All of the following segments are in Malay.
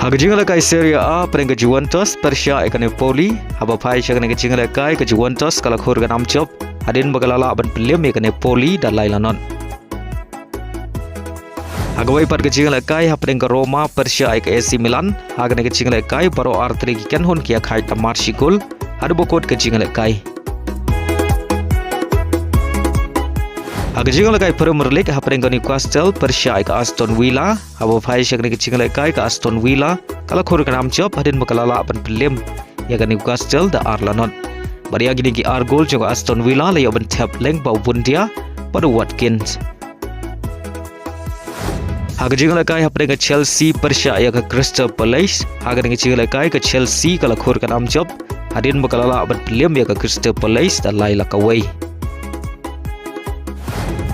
Hagajing lakai Serie A pereng ke Juventus Persia ikan Napoli haba pai syakane ke jingle lakai ke Juventus kala khur kan amchop hadin bagalala ban pelim ikan Napoli dan lailanon. Hagawai par ke jingle lakai ha pereng ke Roma Persia ikan AC Milan hagane ke jingle lakai paro R3 kikan hon kia khai tamar shikul hadu bokot ke jingle lakai. Hagajing lakai Premier League ha pereng ke Newcastle Persia ikan Aston Villa haba pai syakane ke jingle lakai ke Aston Villa kala khur kan amchop hadin bagalala ban pelim ikan Newcastle da Arlanon. Bari gini ki Argol juga Aston Villa layo ban tap leng bau bundia pada Watkins. Hagajing lakai ha pereng ke Chelsea Persia ikan Crystal Palace hagane ke jingle lakai ke Chelsea kala khur kan amchop hadin bagalala ban pelim ikan Crystal Palace da lai lakawai.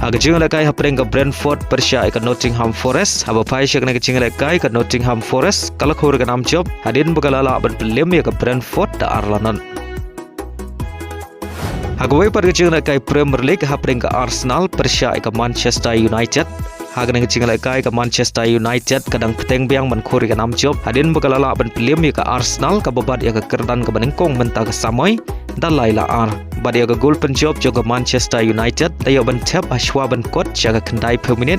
Hagajing lakai ha pereng ke Brentford Persia ikan Nottingham Forest haba pai syakane ke jingle lakai ke Nottingham Forest kala khur kan amchop hadin bagalala ban pelim ikan Brentford da Arlanon. Hagawai par ke jingle lakai Premier League ha pereng ke Arsenal Persia ikan Manchester United hagane ke jingle lakai ke Manchester United kadang peteng Biang man khur kan amchop hadin bagalala ban pelim ikan Arsenal ka babat ikan Kyrdan ke Nyngkong mentah ke samai dan laila ar. Badi aga gol penjob juga Manchester United layo ban tap ashwa ban kot jaga kendai per minit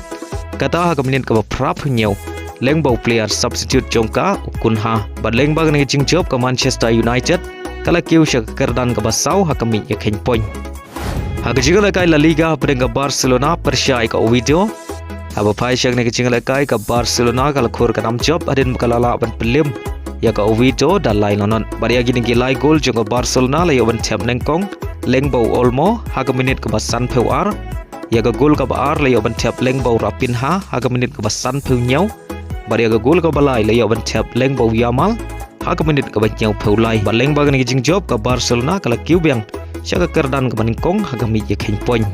kata ha minit ka prap nyau leng bau player substitute jongka ukunha bad leng bag ngi jing job ke Manchester United kala Kiew jaga Kyrdan ka basau ha kami ya ken point ha jiga lakai La Liga pereng Barcelona Persia ka Oviedo ha pai shak ngi jing lakai ka Barcelona kala khur ka nam job adin kalala ban pelim ya ka Oviedo dan lailanon. Bari agi ngi lai gol juga Barcelona layo ban tap Nyngkong leng bau Olmo haga minit ke basan pewar ya ga gol ka baar layo ban tap leng bau Rapinha haga minit ke basan pew nyau bari ga gol ka balai layo ban tap leng bau Yamal haga minit ke nyau pewlai baleng bagan ngi jing job ka Barcelona kala Kiew Biang syaga Kyrdan ke Nyngkong haga mi je ken point.